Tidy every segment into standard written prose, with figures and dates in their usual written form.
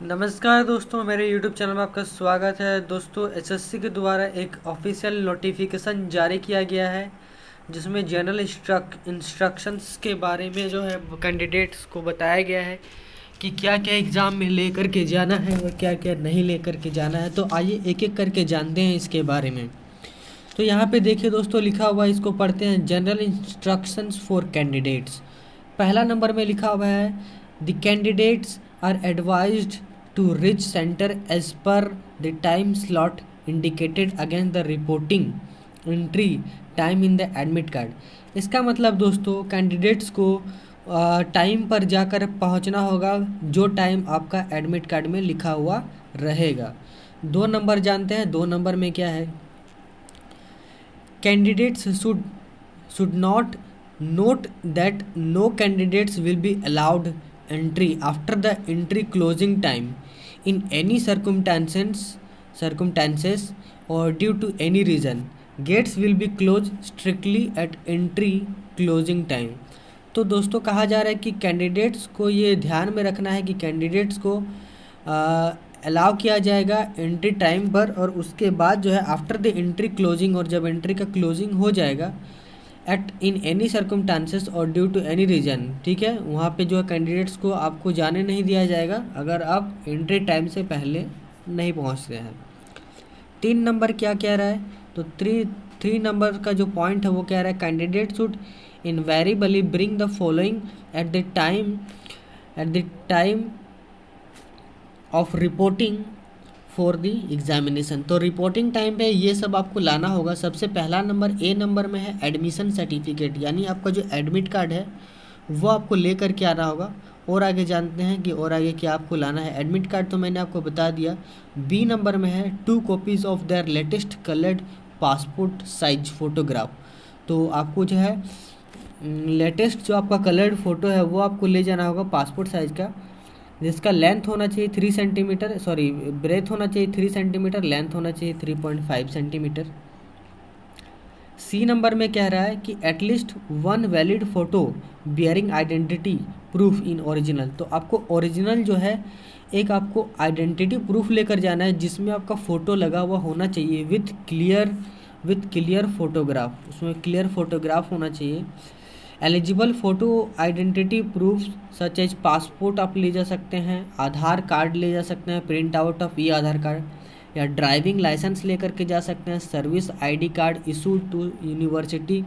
नमस्कार दोस्तों, मेरे YouTube चैनल में आपका स्वागत है। दोस्तों, एसएससी के द्वारा एक ऑफिशियल नोटिफिकेशन जारी किया गया है जिसमें जनरल इंस्ट्रक्शंस के बारे में जो है कैंडिडेट्स को बताया गया है कि क्या क्या एग्ज़ाम में लेकर के जाना है और क्या क्या नहीं लेकर के जाना है। तो आइए एक एक करके जानते हैं इसके बारे में। तो यहाँ पे देखिए दोस्तों, लिखा हुआ है, इसको पढ़ते हैं। General instructions for candidates. पहला नंबर में लिखा हुआ है, the candidates are advised to reach center as per the time slot indicated against the reporting entry time in the admit card। इसका मतलब दोस्तों, कैंडिडेट्स को टाइम पर जाकर पहुंचना होगा जो टाइम आपका एडमिट कार्ड में लिखा हुआ रहेगा। 2 नंबर जानते हैं। 2 नंबर में क्या है, candidates should not note that no candidates will be allowed entry after the entry closing time in any circumstances or due to any reason। gates will be closed strictly at entry closing time। तो दोस्तों, कहा जा रहा है कि candidates को ये ध्यान में रखना है कि कैंडिडेट्स को अलाउ किया जाएगा एंट्री टाइम पर, और उसके बाद जो है आफ्टर द एंट्री क्लोजिंग, और जब एंट्री का क्लोजिंग हो जाएगा एट इन एनी सर्कमस्टांसेस और ड्यू टू एनी रीजन, ठीक है, वहाँ पे जो है कैंडिडेट्स को आपको जाने नहीं दिया जाएगा अगर आप एंट्री टाइम से पहले नहीं पहुँचते हैं। 3 नंबर क्या कह रहा है, तो थ्री नंबर का जो पॉइंट है वो कह रहा है, candidate should invariably bring the following at the time of reporting for the examination. तो रिपोर्टिंग टाइम पे ये सब आपको लाना होगा। सबसे पहला नंबर ए नंबर में है एडमिशन सर्टिफिकेट, यानी आपका जो एडमिट कार्ड है वो आपको ले करके आना होगा। और आगे जानते हैं कि और आगे क्या आपको लाना है। एडमिट कार्ड तो मैंने आपको बता दिया। बी नंबर में है 2 copies of their latest coloured passport size photograph. तो आपको जो है लेटेस्ट जो आपका कलर्ड फ़ोटो है वो आपको ले जाना होगा पासपोर्ट साइज़ का, जिसका लेंथ होना चाहिए 3 सेंटीमीटर, सॉरी ब्रेथ होना चाहिए 3 सेंटीमीटर, लेंथ होना चाहिए 3.5 सेंटीमीटर। सी नंबर में कह रहा है कि at least 1 valid photo bearing identity proof in original. तो आपको ओरिजिनल जो है एक आपको आइडेंटिटी प्रूफ लेकर जाना है जिसमें आपका फ़ोटो लगा हुआ होना चाहिए विथ क्लियर फोटोग्राफ, उसमें क्लियर फोटोग्राफ होना चाहिए। Eligible photo identity proof such as passport आप ले जा सकते हैं, आधार कार्ड ले जा सकते हैं, print out of e Aadhaar card, या ड्राइविंग लाइसेंस लेकर के जा सकते हैं, service ID card issued to university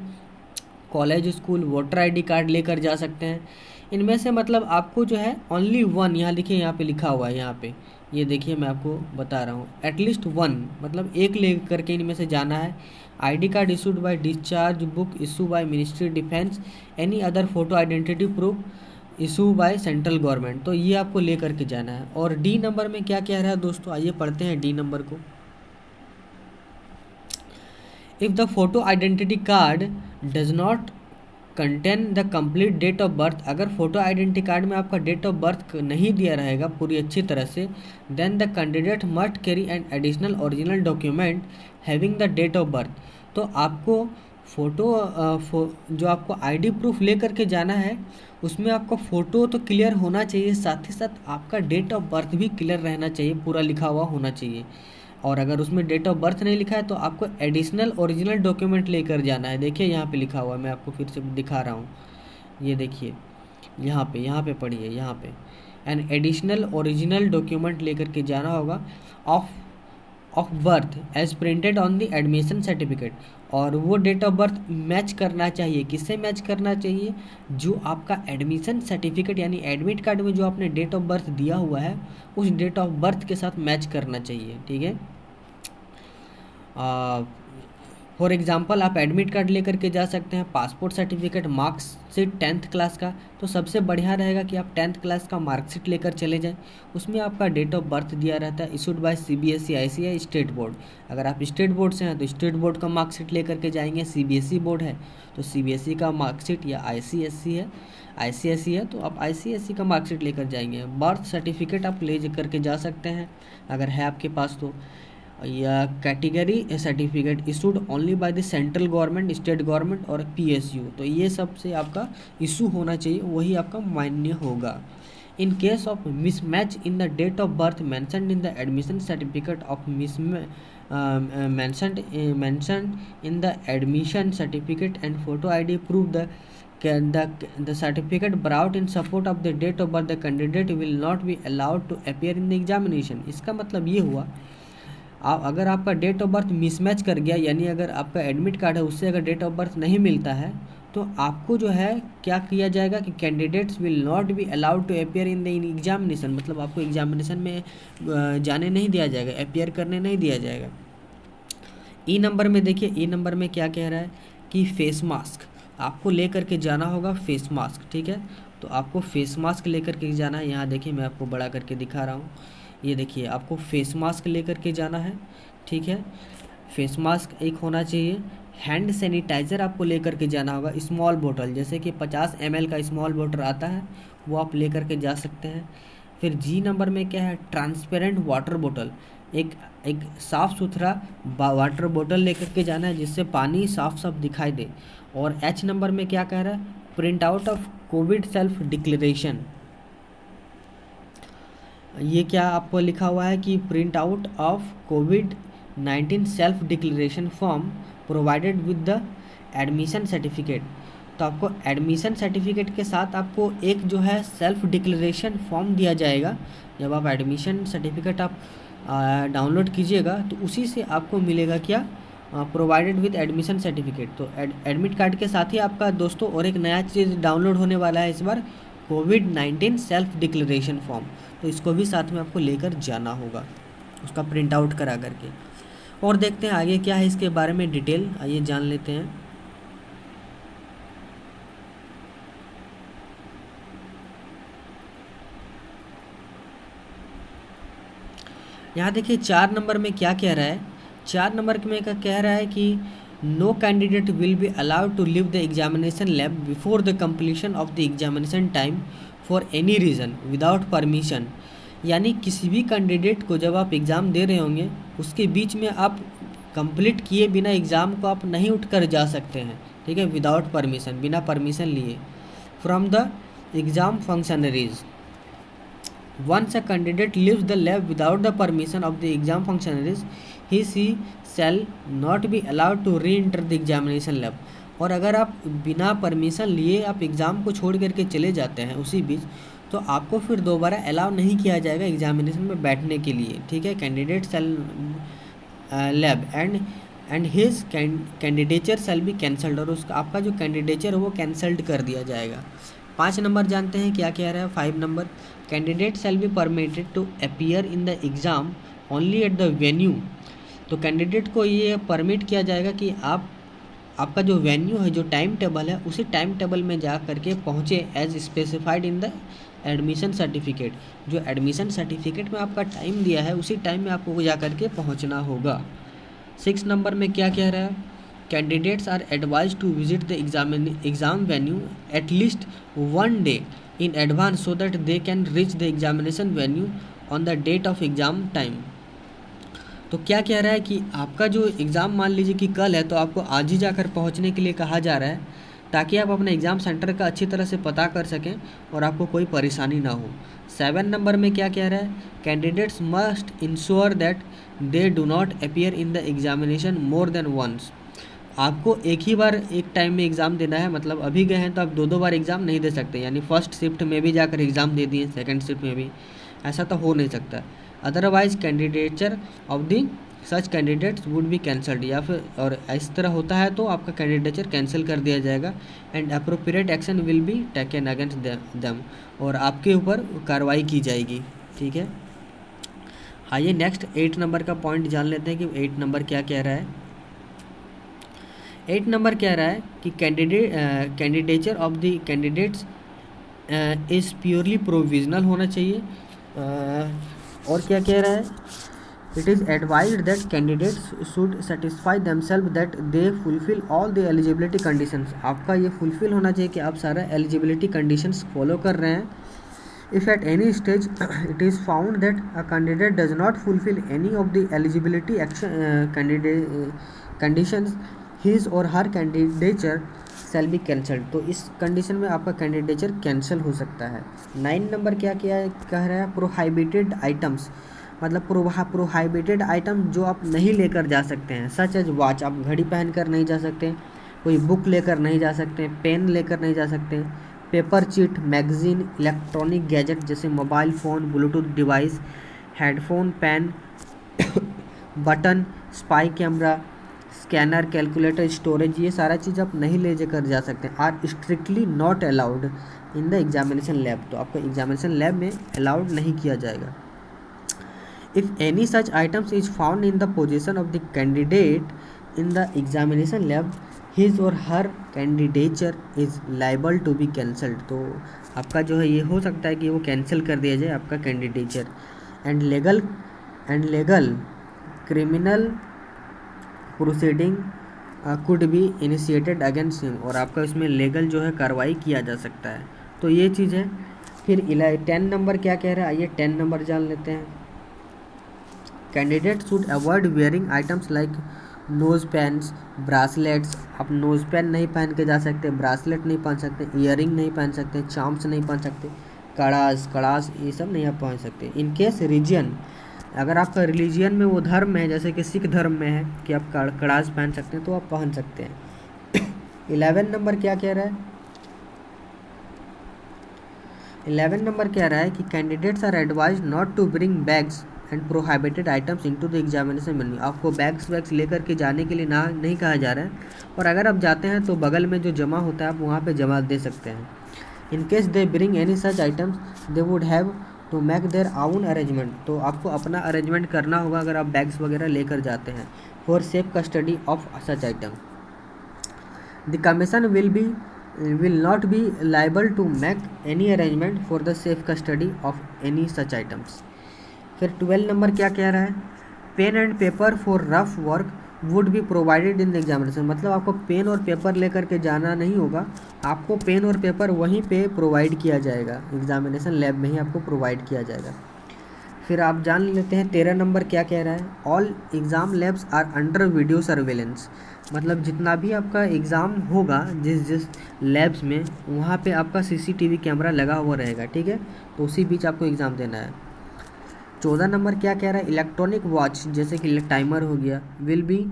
college school, voter ID card लेकर जा सकते हैं। इनमें से मतलब आपको जो है ओनली 1, यहाँ देखिए, यहाँ पे लिखा हुआ है, यहाँ पे ये देखिए मैं आपको बता रहा हूँ, एटलीस्ट 1 मतलब एक ले करके इनमें से जाना है। ID card issued by discharge book issue by ministry defence, any other photo identity proof issue by central government. तो ये आपको ले करके जाना है। और डी नंबर में क्या कह रहा है दोस्तों, आइए पढ़ते हैं डी नंबर को। If the photo identity card does not contain the complete date of birth, अगर फोटो आइडेंटिटी कार्ड में आपका डेट ऑफ बर्थ नहीं दिया रहेगा पूरी अच्छी तरह से, then the candidate must carry an additional original document having the date of birth. तो आपको जो आपको आईडी प्रूफ ले करके जाना है उसमें आपका फ़ोटो तो क्लियर होना चाहिए, साथ ही साथ आपका डेट ऑफ बर्थ भी क्लियर रहना चाहिए, पूरा लिखा हुआ होना चाहिए। और अगर उसमें डेट ऑफ बर्थ नहीं लिखा है तो आपको एडिशनल ओरिजिनल डॉक्यूमेंट लेकर जाना है। देखिए यहाँ पे लिखा हुआ है, मैं आपको फिर से दिखा रहा हूँ, ये देखिए यहाँ पे पढ़िए, यहाँ पे एन एडिशनल ओरिजिनल डॉक्यूमेंट लेकर के जाना होगा of birth as printed on the admission certificate. और वो डेट ऑफ बर्थ मैच करना चाहिए, किससे मैच करना चाहिए, जो आपका एडमिशन सर्टिफिकेट यानी एडमिट कार्ड में जो आपने डेट ऑफ बर्थ दिया हुआ है उस डेट ऑफ बर्थ के साथ मैच करना चाहिए, ठीक है। फॉर एग्ज़ाम्पल आप एडमिट कार्ड लेकर के जा सकते हैं, passport certificate, marksheet 10th class का, तो सबसे बढ़िया रहेगा कि आप 10th क्लास का मार्कशीट लेकर चले जाएं, उसमें आपका डेट ऑफ बर्थ दिया रहता है, issued by CBSE ICI state board. अगर आप स्टेट बोर्ड से हैं तो स्टेट बोर्ड का मार्कशीट लेकर के जाएंगे, CBSE बोर्ड है तो CBSE का मार्कशीट, या ICSE है तो आप ICSE का मार्कशीट लेकर जाएंगे। बर्थ सर्टिफिकेट आप ले करके जा सकते हैं अगर है आपके पास तो, या category certificate issued only by the central government, state government और PSU। तो ये सब से आपका इशू होना चाहिए, वही आपका मान्य होगा। In case of mismatch in the date of birth mentioned in the admission certificate of mentioned in the admission certificate and photo ID prove the certificate brought in support of the date of birth, the candidate will not be allowed to appear in the examination. इसका मतलब ये हुआ, अगर आपका date of birth mismatch कर गया, यानी अगर आपका एडमिट कार्ड है उससे अगर डेट ऑफ बर्थ नहीं मिलता है, तो आपको जो है क्या किया जाएगा कि candidates will not be allowed to appear in the examination, मतलब आपको एग्जामिनेशन में जाने नहीं दिया जाएगा, अपेयर करने नहीं दिया जाएगा। ई नंबर में देखिए, ई नंबर में क्या कह रहा है कि फेस मास्क आपको लेकर के जाना होगा, फेस मास्क, ठीक है। तो आपको फेस मास्क लेकर के जाना है। यहाँ देखिए मैं आपको बड़ा करके दिखा रहा हूँ, ये देखिए आपको फेस मास्क लेकर के जाना है, ठीक है। फेस मास्क एक होना चाहिए। हैंड सैनिटाइज़र आपको लेकर के जाना होगा, स्मॉल बोतल, जैसे कि 50 ml का स्मॉल बोतल आता है वो आप लेकर के जा सकते हैं। फिर जी नंबर में क्या है, ट्रांसपेरेंट वाटर बोतल, एक साफ़ सुथरा वाटर बोतल लेकर के जाना है जिससे पानी साफ साफ दिखाई दे। और एच नंबर में क्या कह रहा है, print out of Covid self declaration, ये क्या आपको लिखा हुआ है कि print out of covid self declaration form provided with the admission certificate. तो आपको एडमिशन सर्टिफिकेट के साथ आपको एक जो है सेल्फ डिक्लेरेशन फॉर्म दिया जाएगा। जब आप एडमिशन सर्टिफिकेट आप डाउनलोड कीजिएगा तो उसी से आपको मिलेगा क्या, प्रोवाइडेड विद एडमिशन सर्टिफिकेट। तो एडमिट कार्ड के साथ ही आपका दोस्तों और एक नया चीज़ डाउनलोड होने वाला है इस बार, कोविड-19 सेल्फ डिक्लेरेशन फॉर्म। तो इसको भी साथ में आपको लेकर जाना होगा, उसका प्रिंट आउट करा करके। और देखते हैं आगे क्या है इसके बारे में डिटेल, आइए जान लेते हैं। यहाँ देखिए 4 नंबर में क्या कह रहा है, 4 नंबर में कह रहा है कि no candidate will be allowed to leave the examination lab before the completion of the examination time for any reason without permission. यानी किसी भी कैंडिडेट को जब आप एग्ज़ाम दे रहे होंगे उसके बीच में आप कंप्लीट किए बिना एग्ज़ाम को आप नहीं उठकर जा सकते हैं, ठीक है, विदाउट परमिशन, बिना परमिशन लिए, from the exam functionaries. Once a candidate leaves the lab without the permission of the exam functionaries, he shall not be allowed to re-enter the examination lab। और अगर आप बिना परमिशन लिए आप exam को छोड़ करके चले जाते हैं उसी बीच, तो आपको फिर दोबारा अलाउ नहीं किया जाएगा एग्जामिनेशन में बैठने के लिए, ठीक है। Candidate shell lab and his candidature shall be cancelled, और उसका आपका जो कैंडिडेचर है वो कैंसल्ड कर दिया जाएगा। 5 नंबर जानते हैं क्या कह रहा है। 5 number, candidate shall be permitted to appear in the exam only at the venue. तो कैंडिडेट को ये परमिट किया जाएगा कि आपका जो वेन्यू है, जो टाइम टेबल है, उसी टाइम टेबल में जा करके पहुँचे as specified in the admission certificate. जो एडमिशन सर्टिफिकेट में आपका टाइम दिया है उसी टाइम में आपको जा करके पहुँचना होगा। 6 नंबर में क्या कह रहा है, candidates are advise to visit the exam venue at least 1 day in advance so that they can reach the examination venue on the date of exam time। तो क्या कह रहा है कि आपका जो एग्ज़ाम मान लीजिए कि कल है, तो आपको आज ही जाकर पहुंचने के लिए कहा जा रहा है ताकि आप अपने एग्ज़ाम सेंटर का अच्छी तरह से पता कर सकें और आपको कोई परेशानी ना हो। 7 नंबर में क्या कह रहा है, candidates must ensure that they do not appear in the examination more than once. आपको एक ही बार एक टाइम में एग्ज़ाम देना है, मतलब अभी गए हैं तो आप 2 बार एग्ज़ाम नहीं दे सकते, यानी फर्स्ट शिफ्ट में भी जाकर एग्ज़ाम दे दिए, सेकंड शिफ्ट में भी, ऐसा तो हो नहीं सकता। Otherwise candidature of the such candidates would be cancelled, या फिर और इस तरह होता है तो आपका कैंडिडेचर कैंसिल कर दिया जाएगा। And appropriate action will be taken against them, और आपके ऊपर कार्रवाई की जाएगी, ठीक है। आइए नेक्स्ट 8 नंबर का पॉइंट जान लेते हैं कि 8 नंबर क्या कह रहा है। 8 नंबर कह रहा है कि candidature of the candidates is purely provisional होना चाहिए। और क्या कह रहा है, it is advised that candidates should satisfy themself that they fulfil all the eligibility conditions. आपका ये फुलफिल होना चाहिए कि आप सारा एलिजिबिलिटी कंडीशंस फॉलो कर रहे हैं। If at any stage it is found that a candidate does not fulfil any of the eligibility conditions, his or her candidature shall be cancelled. तो इस कंडीशन में आपका कैंडिडेचर कैंसिल हो सकता है। 9 नंबर क्या किया कह रहा है, प्रोहाइबिटेड आइटम्स, मतलब प्रोहाइबिटेड आइटम जो आप नहीं लेकर जा सकते हैं, सच एज वॉच, आप घड़ी पहन कर नहीं जा सकते, कोई बुक लेकर नहीं जा सकते, पेन लेकर नहीं जा सकते, paper chit, magazine, electronic gadget जैसे mobile phone, bluetooth device, headphone, pen, button, spy camera, scanner, calculator, storage, ये सारा चीज़ आप नहीं ले जाकर जा सकते, are strictly not allowed in the examination lab. तो आपको एग्जामिनेशन लैब में अलाउड नहीं किया जाएगा। If any such items is found in the position of the candidate in the examination lab, his or her candidature is liable to be cancelled. तो आपका जो है ये हो सकता है कि वो कैंसिल कर दिया जाए आपका candidature. And legal criminal proceeding could be initiated against him, और आपका इसमें लीगल जो है कार्रवाई किया जा सकता है। तो ये चीज़ है। फिर 10 नंबर क्या कह रहा है, आइए 10 नंबर जान लेते हैं। Candidate should avoid wearing items like nose pens, bracelets. आप नोज़ पेन नहीं पहन के जा सकते, ब्रासलेट नहीं पहन सकते, ईयरिंग नहीं पहन सकते, चाम्स नहीं पहन सकते, कड़ास ये सब नहीं आप पहन सकते। इन केस रीजन, अगर आपका रिलीजियन में वो धर्म है, जैसे कि सिख धर्म में है कि आप कड़ास पहन सकते हैं, तो आप पहन सकते हैं। 11 नंबर क्या कह रहा है, 11 नंबर कह रहा है कि candidates are advised not to bring bags and prohibited items into the examination venue. आपको बैग्स लेकर के जाने के लिए ना नहीं कहा जा रहा है, और अगर आप जाते हैं तो बगल में जो जमा होता है आप वहाँ पे जमा दे सकते हैं। In case they bring any such items they would have to make their own arrangement. तो आपको अपना अरेंजमेंट करना होगा अगर आप बैग्स वगैरह लेकर जाते हैं, for safe custody of such item. The commission will not be liable to make any arrangement for the safe custody of any such items। फिर 12 नंबर क्या कह रहा है, pen and paper for rough work would be provided in the examination. मतलब आपको pen और paper लेकर के जाना नहीं होगा, आपको पेन और पेपर वहीं पे प्रोवाइड किया जाएगा, एग्जामिनेशन लैब में ही आपको प्रोवाइड किया जाएगा। फिर आप जान लेते हैं 13 नंबर क्या कह रहा है, all exam labs are under video surveillance. मतलब जितना भी आपका एग्ज़ाम होगा जिस लैब्स में, वहाँ पे आपका CCTV कैमरा लगा हुआ रहेगा, ठीक है। तो उसी बीच आपको एग्ज़ाम देना है। 14 नंबर क्या कह रहा है, इलेक्ट्रॉनिक वॉच जैसे कि टाइमर हो गया, will be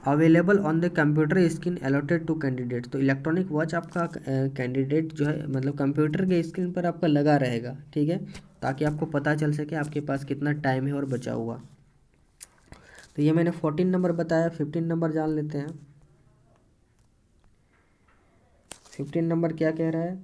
available on the computer screen allotted to candidate. तो इलेक्ट्रॉनिक वॉच आपका कैंडिडेट जो है मतलब कंप्यूटर के स्क्रीन पर आपका लगा रहेगा, ठीक है, ताकि आपको पता चल सके आपके पास कितना टाइम है और बचा हुआ। तो ये मैंने 14 नंबर बताया। 15 नंबर जान लेते हैं। 15 नंबर क्या कह रहा है,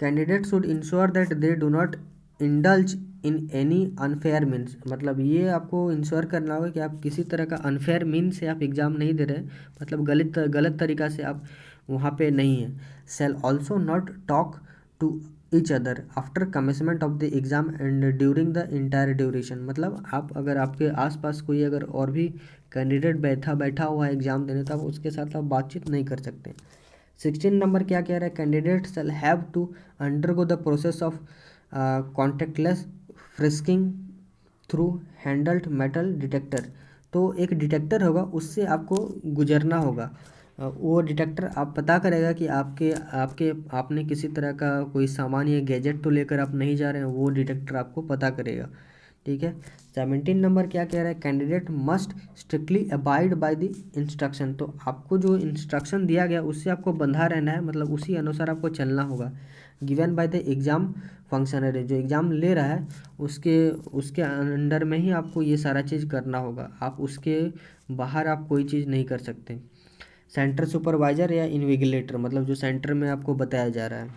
candidate should ensure that they do not indulge in any unfair means. मतलब ये आपको इंश्योर करना होगा कि आप किसी तरह का अनफेयर मीन्स से आप एग्ज़ाम नहीं दे रहे, मतलब गलत तरीक़ा से आप वहाँ पे नहीं है। Shall also not talk to each other after commencement of the exam and during the entire duration. मतलब आप अगर आपके आसपास कोई अगर और भी कैंडिडेट बैठा हुआ है एग्ज़ाम देने, तो आप उसके साथ आप बातचीत नहीं कर सकते। 16 नंबर क्या कह रहा है, candidate shall have to undergo the process of contactless frisking through handled metal detector. तो एक डिटेक्टर होगा, उससे आपको गुजरना होगा। वो डिटेक्टर आप पता करेगा कि आपने किसी तरह का कोई सामान या गैजेट तो लेकर आप नहीं जा रहे हैं, वो डिटेक्टर आपको पता करेगा, ठीक है। 17 नंबर क्या कह रहा है, candidate must strictly abide by the instruction. तो आपको जो इंस्ट्रक्शन दिया गया उससे आपको बंधा रहना है, मतलब उसी अनुसार आपको चलना होगा। Given by the exam functionary, जो एग्ज़ाम ले रहा है उसके अंडर में ही आपको ये सारा चीज़ करना होगा, आप उसके बाहर आप कोई चीज़ नहीं कर सकते। सेंटर सुपरवाइज़र या इन्विजिलेटर, मतलब जो सेंटर में आपको बताया जा रहा है।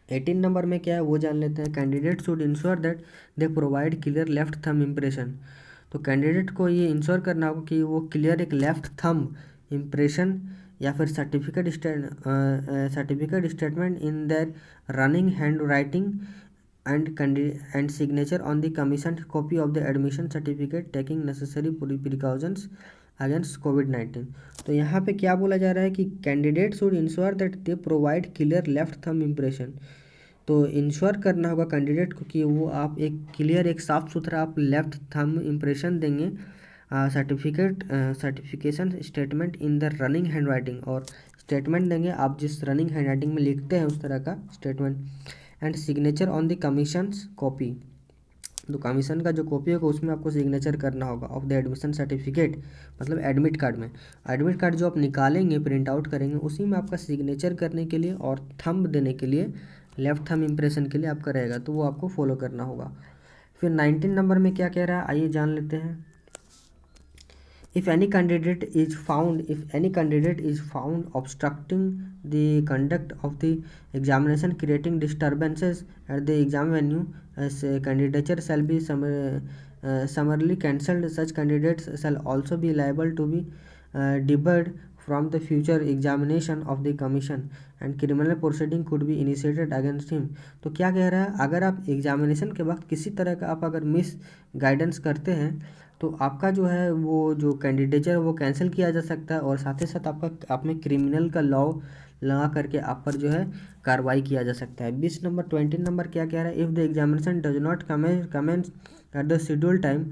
18 नंबर में क्या है वो जान लेते हैं, candidate should ensure that they provide clear left thumb impression. तो कैंडिडेट को ये इंश्योर करना होगा कि वो क्लियर एक लेफ्ट थंब इम्प्रेशन या फिर certificate statement in their running handwriting and signature on the commission copy of the admission certificate taking necessary precautions against कोविड-19। तो यहाँ पे क्या बोला जा रहा है कि candidate should ensure that they provide clear left thumb impression. तो इंश्योर करना होगा कैंडिडेट को कि वो आप एक क्लियर एक साफ़ सुथरा आप लेफ्ट थंब इम्प्रेशन देंगे certification statement in the running hand writing, और स्टेटमेंट देंगे, आप जिस रनिंग हैंडराइटिंग में लिखते हैं उस तरह का statement. And signature on the commissions copy, तो कमीशन का जो कॉपी होगा उसमें आपको सिग्नेचर करना होगा ऑफ द एडमिशन सर्टिफिकेट, मतलब एडमिट कार्ड में। एडमिट कार्ड जो आप निकालेंगे, प्रिंट आउट करेंगे, उसी में आपका सिग्नेचर करने के लिए और थंब देने के लिए, लेफ्ट थंब इम्प्रेशन के लिए आपका रहेगा, तो वो आपको फॉलो करना होगा। फिर 19 नंबर में क्या कह रहा है, आइए जान लेते हैं। If any candidate is found obstructing the conduct of the examination, creating disturbances at the exam venue, as candidature shall be summarily cancelled. Such candidates shall also be liable to be debarred from the future examination of the commission, and criminal proceeding could be initiated against him. तो क्या कह रहा है, अगर आप examination के वक्त किसी तरह का आप अगर मिस गाइडेंस करते हैं तो आपका जो है वो जो कैंडिडेचर है वो कैंसिल किया जा सकता है, और साथ ही साथ आपका आप में क्रिमिनल का लॉ लगा करके आप पर जो है कार्रवाई किया जा सकता है। 20 नंबर 20 नंबर क्या कह रहा है, if the examination does not commence at the schedule time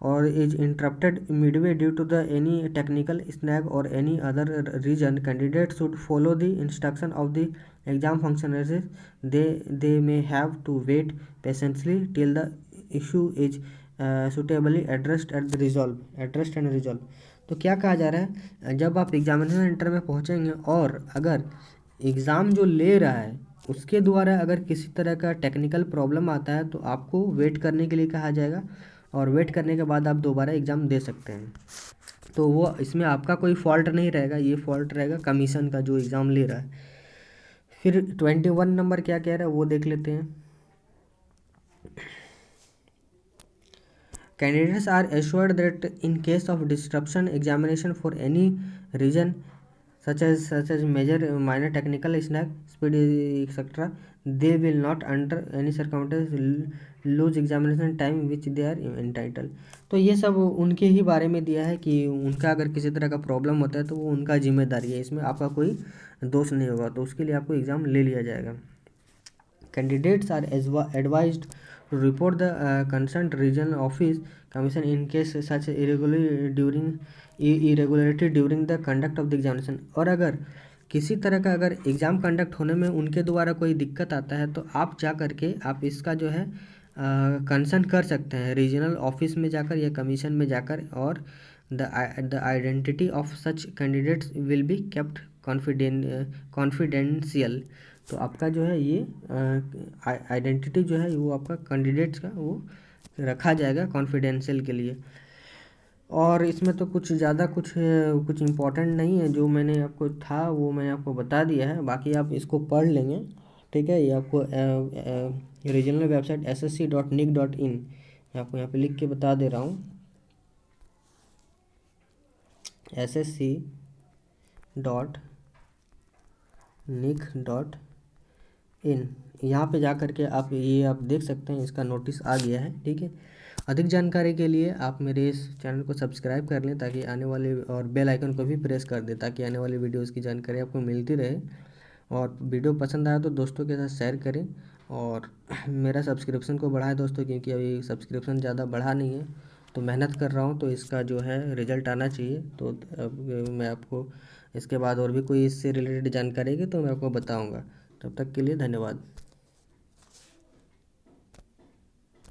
or is interrupted midway due to the any technical snag or any other reason, candidate should follow the instruction of the exam functionaries, they may have to wait patiently till the issue is suitably addressed and resolve. तो क्या कहा जा रहा है, जब आप examination centre में पहुंचेंगे और अगर एग्ज़ाम जो ले रहा है उसके द्वारा अगर किसी तरह का टेक्निकल प्रॉब्लम आता है तो आपको वेट करने के लिए कहा जाएगा, और वेट करने के बाद आप दोबारा एग्ज़ाम दे सकते हैं। तो वो इसमें आपका कोई फॉल्ट नहीं रहेगा, ये फॉल्ट रहेगा कमीशन का जो एग्ज़ाम ले रहा है। फिर 21 नंबर क्या कह रहा है वो देख लेते हैं। Candidates are assured that in case of disruption examination for any reason such as major minor technical snag, speed etc., they will not under any circumstances lose examination time which they are entitled। तो ये सब उनके ही बारे में दिया है कि उनका अगर किसी तरह का प्रॉब्लम होता है तो वो उनका जिम्मेदारी है, इसमें आपका कोई दोष नहीं होगा, तो उसके लिए आपको एग्ज़ाम ले लिया जाएगा। Candidates are advised to report the concerned regional office commission in case such irregularity during the conduct of the examination। और अगर किसी तरह का अगर एग्ज़ाम कंडक्ट होने में उनके द्वारा कोई दिक्कत आता है तो आप जा कर के आप इसका जो है कंसर्न कर सकते हैं रीजनल ऑफिस में जाकर या कमीशन में जाकर, और the identity of such candidates will be kept confidential. तो आपका जो है ये आइडेंटिटी जो है वो आपका कैंडिडेट्स का वो रखा जाएगा कॉन्फिडेंशियल के लिए। और इसमें तो कुछ ज़्यादा कुछ इम्पोर्टेंट नहीं है, जो मैंने आपको था वो मैंने आपको बता दिया है, बाकी आप इसको पढ़ लेंगे, ठीक है। ये आपको रीजनल वेबसाइट ssc.nic.in मैं आपको यहाँ पे लिख के बता दे रहा हूँ, ssc.nic.in, यहाँ पे जा कर के आप देख सकते हैं, इसका नोटिस आ गया है, ठीक है। अधिक जानकारी के लिए आप मेरे इस चैनल को सब्सक्राइब कर लें ताकि आने वाले, और बेल आइकन को भी प्रेस कर दें ताकि आने वाली वीडियोज़ की जानकारी आपको मिलती रहे। और वीडियो पसंद आया तो दोस्तों के साथ शेयर करें, और मेरा सब्सक्रिप्शन को बढ़ाएं दोस्तों, क्योंकि अभी सब्सक्रिप्शन ज़्यादा बढ़ा नहीं है, तो मेहनत कर रहा हूँ, तो इसका जो है रिज़ल्ट आना चाहिए। तो अब मैं आपको इसके बाद और भी कोई इससे रिलेटेड जानकारी है तो मैं आपको बताऊँगा। तब तक के लिए धन्यवाद।